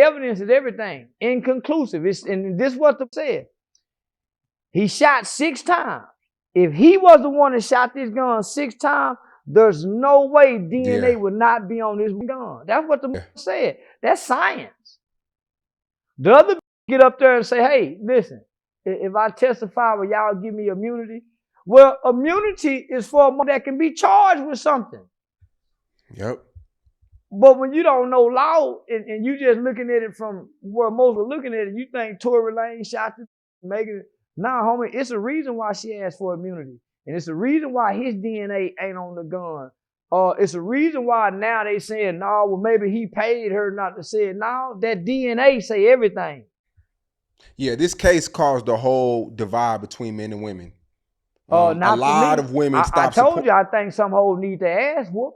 evidence is everything. Inconclusive. And this is what the said. He shot 6 times. If he was the one that shot this gun 6 times, there's no way DNA would not be on this gun. That's what the said. That's science. The other get up there and say, hey, listen, if I testify, will y'all give me immunity? Well, immunity is for a man that can be charged with something. Yep. But when you don't know law and you just looking at it from where most are looking at it, you think Tory Lanez shot the making it. Nah, homie, it's a reason why she asked for immunity. And it's a reason why his DNA ain't on the gun. It's a reason why now they saying, no, well, maybe he paid her not to say it. No, that DNA say everything. Yeah, this case caused the whole divide between men and women. Not a lot of women stopped. I told you, I think some hoes need to ass whoop.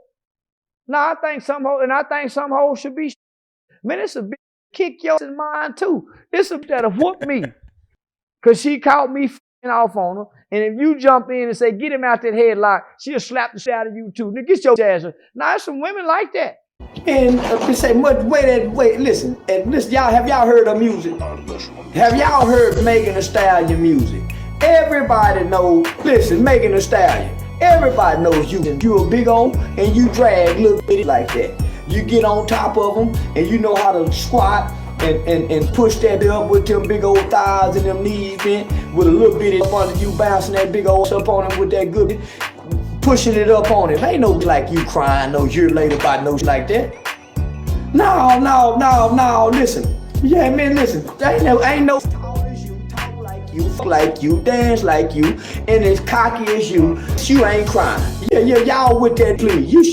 No, I think some hoes should be. Man, it's a big kick your mind too. It's a that'll whoop me. Cause she caught me off on her. And if you jump in and say, get him out that headlock, she'll slap the shit out of you too. Nigga, get your ass. Now, there's some women like that. And they say, wait, listen, y'all, have y'all heard her music? Have y'all heard Megan Thee Stallion music? Everybody knows, listen, Megan Thee Stallion. Everybody knows you a big old and you drag little bitty like that. You get on top of them and you know how to squat and push that up with them big old thighs and them knees in with a little bitty up under you, bouncing that big old up on him with that good, pushing it up on him. Ain't no like you crying no year later about no shit like that. No, listen. Yeah, man, listen. Ain't no you like you, dance like you, and as cocky as you ain't crying. Yeah, y'all with that plea. He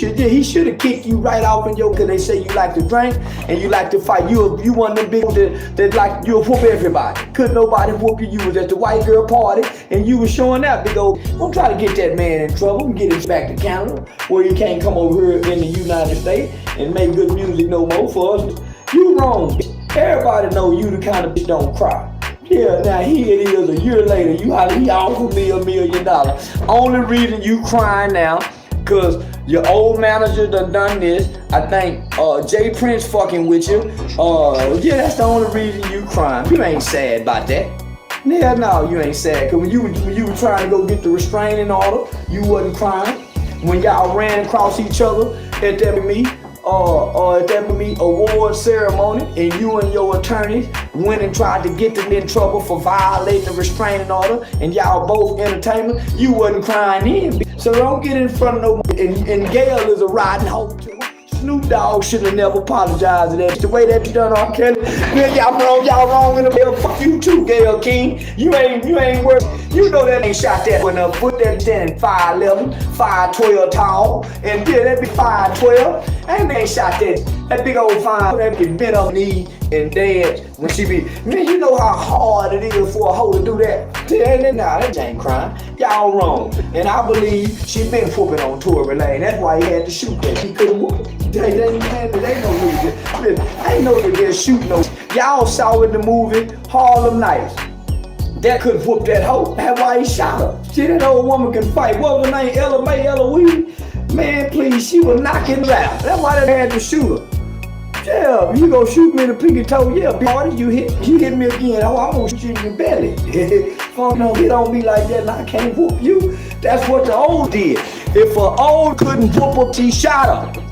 should have kicked you right off in your, cause they say you like to drink and you like to fight. You one of them big that like you'll whoop everybody. Couldn't nobody whoop you. You was at the white girl party and you was showing that big old. Don't try to get that man in trouble and get him back to Canada where he can't come over here in the United States and make good music no more for us. You wrong. Everybody know you the kind of bitch don't cry. Yeah, now here it is a year later, he offered me $1 million. Only reason you crying now, cause your old manager done this. I think Jay Prince fucking with you. Yeah, that's the only reason you crying. You ain't sad about that. Yeah, no, you ain't sad. Cause when you were trying to go get the restraining order, you wasn't crying. When y'all ran across each other at that award ceremony and you and your attorneys went and tried to get them in trouble for violating the restraining order and y'all both entertainment, you wasn't crying in. So don't get in front of nobody. And Gail is a riding hoe too. Snoop Dogg should have never apologized to that. The way that you done R. Kelly, man, y'all wrong in the middle. Fuck you too, Gail King. You ain't worth. You know that ain't shot that one up. Put that standing 5'11", 5'12" tall, and yeah, that be 5'12". And they ain't shot that big old fine. That be bent up knee and dance when she be. Man, you know how hard it is for a hoe to do that. Nah, that ain't crying. Y'all wrong. And I believe she been whooping on Tory Lanez. That's why he had to shoot that. He couldn't whoop. They no reason. Ain't no reason shoot no. Y'all saw in the movie Harlem Nights. That could whoop that hoe. That's why he shot her. See, that old woman can fight. What was her name? Ella Mae, Eloise? Man, please, she was knocking her out. That's why they had to shoot her. Yeah, you gonna shoot me in the pinky toe? Yeah, party, you hit me again. Oh, I'm gonna shoot you in the belly. Fuck no, hit on me like that and I can't whoop you. That's what the old did. If an old couldn't whoop her, he shot her.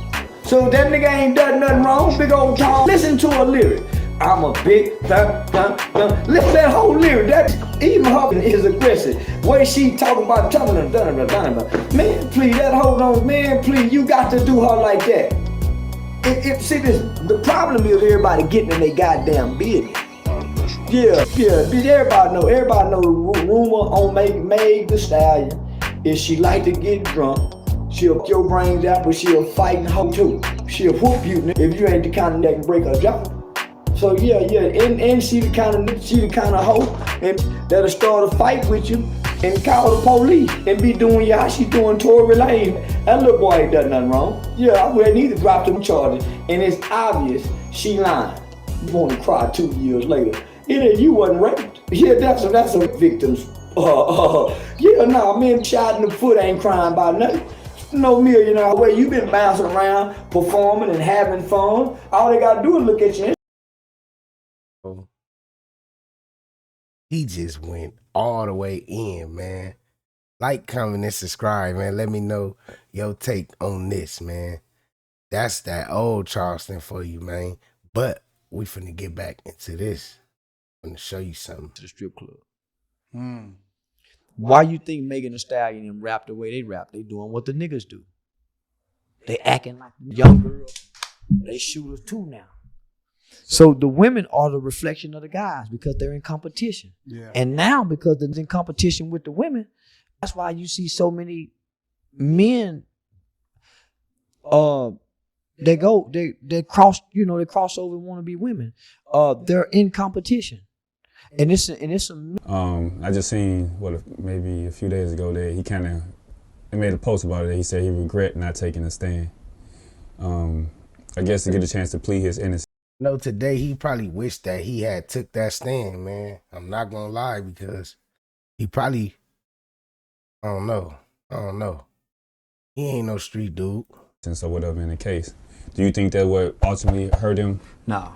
So that nigga ain't done nothing wrong. Big old tall. Listen to a lyric. I'm a big Listen that whole lyric. That even her is aggressive. Way she talking about man, please, that whole don't. Man, please, you got to do her like that. See this. The problem is everybody getting in their goddamn business. Yeah. Everybody know the rumor on Meg Thee Stallion is she like to get drunk. She'll whoop your brains out, but she'll fight hoe too. She'll whoop you if you ain't the kind of that can break her jaw. So yeah, and she the kind of hoe and that'll start a fight with you and call the police and be doing how she doing Tory Lanez. That little boy ain't done nothing wrong. Yeah, I wouldn't either drop them charges, and it's obvious she lying. You want to cry 2 years later? You wasn't raped. Yeah, that's a victim's. Yeah, nah, man, shot in the foot ain't crying about nothing. No $1 million way. You been bouncing around, performing and having fun. All they gotta do is look at you. Oh, he just went all the way in, man. Like, comment, and subscribe, man. Let me know your take on this, man. That's that old Charleston for you, man. But we finna get back into this. I'm gonna show you something. To the strip club. Mm. Why you think Megan Thee Stallion and rap the way they rap? They doing what the niggas do. They acting like young girls. They shooters too now. So the women are the reflection of the guys because they're in competition. Yeah. And now because they're in competition with the women, that's why you see so many men they cross over and want to be women. They're in competition. And it's I just seen maybe a few days ago that he kind of made a post about it. He said he regret not taking a stand. I guess to get a chance to plead his innocence. No, today he probably wished that he had took that stand, man. I'm not gonna lie, because he probably, I don't know. He ain't no street dude. Or whatever in the case. Do you think that what ultimately hurt him? nah.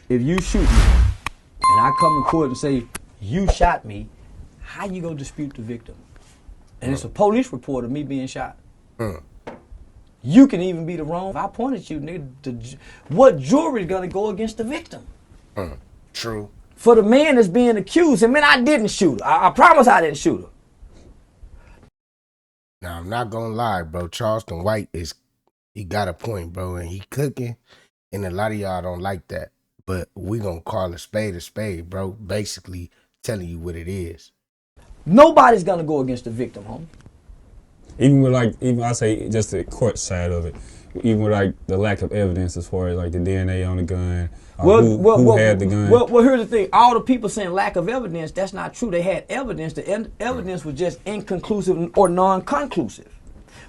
If you shoot me and I come to court and say you shot me, how you gonna dispute the victim? And it's a police report of me being shot. You can even be the wrong. If I pointed you, nigga, what jury's gonna go against the victim? True. For the man that's being accused, and man, I didn't shoot her. I promise I didn't shoot her. Now, I'm not gonna lie, bro. Charleston White he got a point, bro, and he cooking, and a lot of y'all don't like that. But we gonna call a spade, bro. Basically telling you what it is. Nobody's gonna go against the victim, homie. Even I say just the court side of it, even with the lack of evidence as far as the DNA on the gun, who had the gun. Well, here's the thing. All the people saying lack of evidence, that's not true. They had evidence. The evidence was just inconclusive or non-conclusive.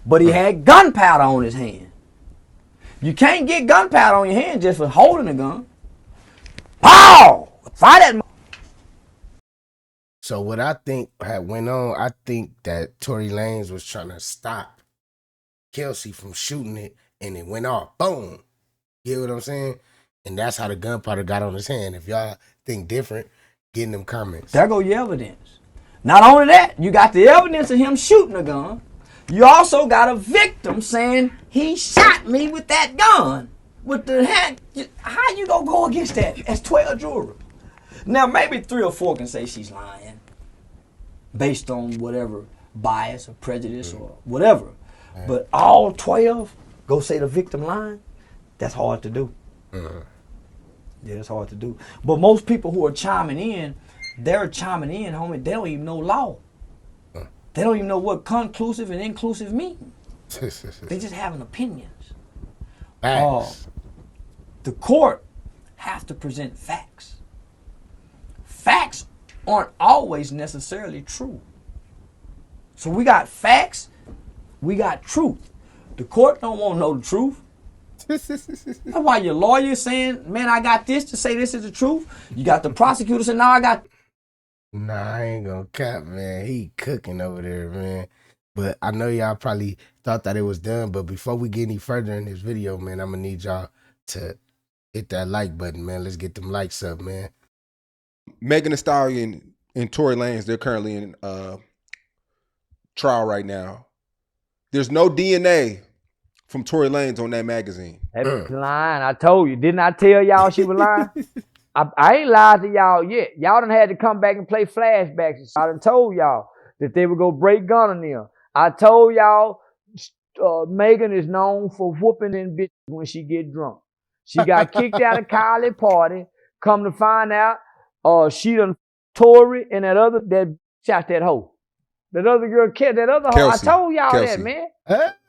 But he had gunpowder on his hand. You can't get gunpowder on your hand just for holding a gun. Pow! Fire that. So what I think had went on, I think that Tory Lanez was trying to stop Kelsey from shooting it, and it went off. Boom. You get what I'm saying? And that's how the gunpowder got on his hand. If y'all think different, get in them comments. There go your evidence. Not only that, you got the evidence of him shooting a gun. You also got a victim saying he shot me with that gun. With the hand. How you gonna go against that as 12 jurors? Now, maybe 3 or 4 can say she's lying based on whatever bias or prejudice or whatever. But all 12 go say the victim lying? That's hard to do. Yeah, it's hard to do. But most people who are chiming in, they're chiming in, homie, they don't even know law. They don't even know what conclusive and inclusive mean. They just having opinions. Facts. The court has to present facts. Facts aren't always necessarily true. So we got facts, we got truth. The court don't want to know the truth. That's why your lawyer saying, man, I got this to say this is the truth. You got the prosecutor saying, now I got. Nah, I ain't gonna cap, man. He cooking over there, man. But I know y'all probably thought that it was done. But before we get any further in this video, man, I'm gonna need y'all to hit that like button, man. Let's get them likes up, man. Megan Thee Stallion and Tory Lanez, they're currently in trial right now. There's no DNA from Tory Lanez on that magazine. That bitch lying. I told you. Didn't I tell y'all she was lying? I ain't lied to y'all yet. Y'all done had to come back and play flashbacks. I done told y'all that they would go break gun on them. I told y'all Megan is known for whooping in bitches when she get drunk. She got kicked out of Kylie's party. Come to find out, she done Tory and that shot that hoe. That other girl, that other hoe. I told y'all that, man.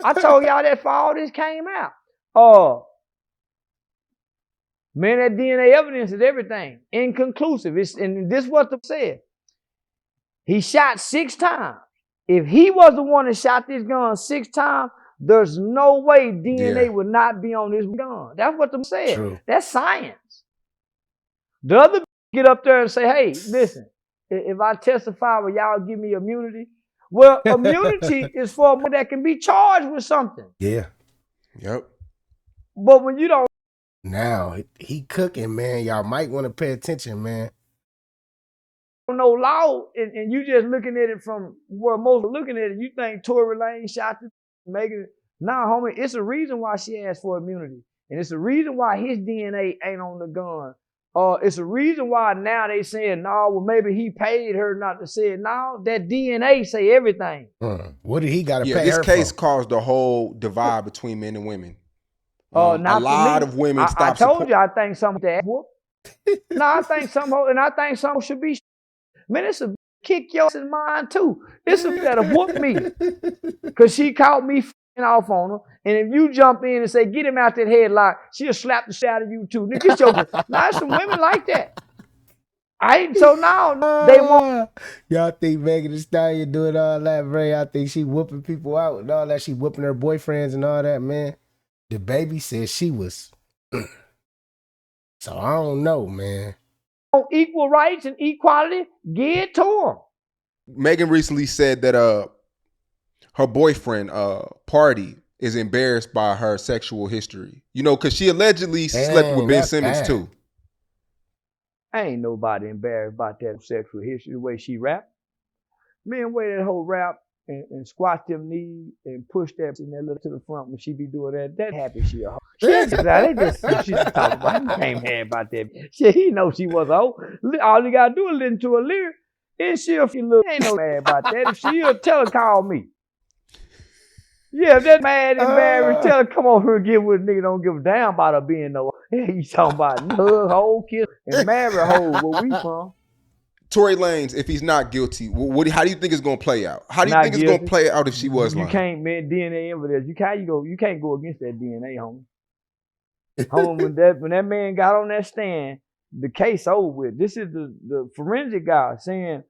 I told y'all that before all this came out. Man, that DNA evidence is everything. Inconclusive. And this is what they said. He shot 6 times. If he was the one that shot this gun 6 times, there's no way DNA would not be on this gun. That's what they said. True. That's science. The other get up there and say, hey, listen, if I testify, will y'all give me immunity? Well, immunity is for a man that can be charged with something. Yeah. Yep. But when you don't Now he cooking, man. Y'all might want to pay attention, man. No law, and you just looking at it from where most are looking at it. You think Tory Lanez shot the making it? Nah, homie, it's a reason why she asked for immunity, and it's a reason why his DNA ain't on the gun. It's a reason why now they saying, no, well, maybe he paid her not to say it. No, that DNA say everything. What did he got to pay this her case for? caused the whole divide between men and women. Not a lot of women I stopped told you, I think some of that whoop. No, I think some should be. Man, it's a kick yours in mine too. It's a that'll whoop me. Cause she caught me off on her. And if you jump in and say, get him out that headlock, she'll slap the shit out of you too. Nigga, get your now some women like that. So now they want. Y'all think Megan Thee Stallion doing all that, Ray? I think she whooping people out and all that. She whooping her boyfriends and all that, man. The baby said she was. So I don't know, man. On equal rights and equality, give it to them. Megan recently said that her boyfriend Party is embarrassed by her sexual history. You know, because she allegedly slept with Ben Simmons too. Ain't nobody embarrassed about that sexual history, the way she rap. Man, way that whole rap and squat them knees and push that in that little to the front when she be doing that happy she a hoe. They just she talk about. He ain't mad about that. Shit, he know she was a hoe. All you gotta do is listen to a lyric, and she'll feel look. Ain't no mad about that. If she'll tell her, call me. Yeah, if that mad and embarrassed, tell her come over here and get with a nigga. Don't give a damn about her being no. You talking about hug, hoe, kiss, and marry hoe. Where we from? Tory Lanez, if he's not guilty, how do you think it's gonna play out? How do you think it's gonna play out if she was lying? You can't, man. DNA evidence. You can't go against that DNA, homie. Homie, when that man got on that stand, the case over with. This is the forensic guy saying,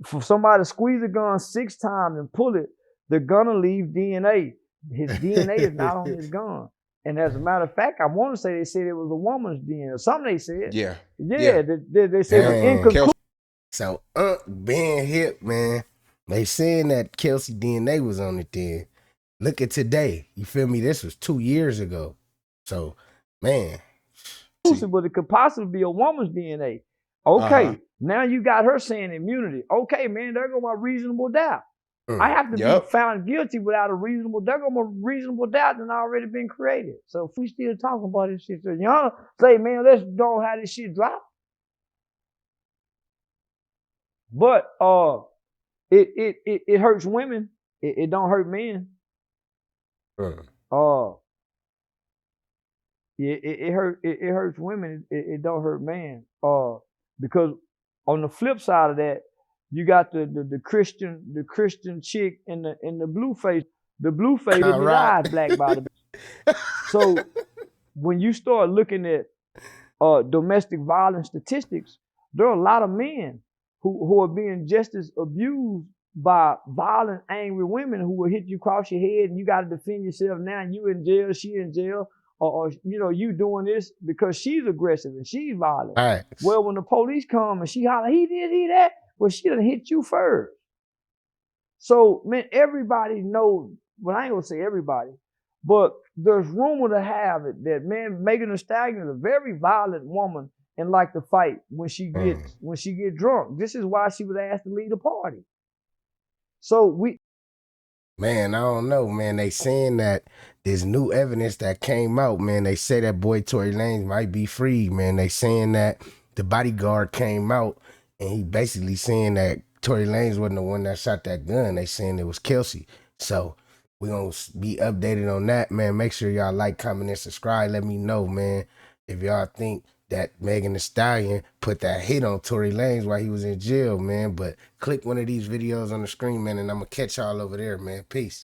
for somebody to squeeze a gun 6 times and pull it, the gun will leave DNA. His DNA is not on his gun. And as a matter of fact, I want to say they said it was a woman's DNA. Something they said. Yeah. They said it was inconclusive. So being hip, man, they saying that Kelsey DNA was on it then. Look at today. You feel me? This was 2 years ago. So, man. But it could possibly be a woman's DNA. Okay, now you got her saying immunity. Okay, man, there go my reasonable doubt. I have to be found guilty without a reasonable doubt. There go my reasonable doubt that already been created. So if we still talking about this shit, so y'all say, man, let's don't have this shit drop. But it hurts women. It don't hurt men. It hurts women. It don't hurt men. Because on the flip side of that, you got the Christian chick in the blue face. The blue face in the eyes black by the. So when you start looking at domestic violence statistics, there are a lot of men who are being just as abused by violent, angry women who will hit you across your head and you got to defend yourself now and you in jail, she in jail, or you know, you doing this because she's aggressive and she's violent. Right. Well, when the police come and she holler, he did, he that, well, she done hit you first. So, man, everybody knows, well, I ain't gonna say everybody, but there's rumor to have it that, man, Megan Thee Stallion is a very violent woman and like to fight when she get drunk. This is why she was asked to lead a party. So man, I don't know, man. They saying that there's new evidence that came out, man. They say that boy Tory Lanez might be free, man. They saying that the Bodyguard came out and he basically saying that Tory Lanez wasn't the one that shot that gun. They saying it was Kelsey. So we're gonna be updated on that, man. Make sure y'all like, comment, and subscribe. Let me know, man, if y'all think that Megan Thee Stallion put that hit on Tory Lanez while he was in jail, man. But click one of these videos on the screen, man, and I'm going to catch y'all over there, man. Peace.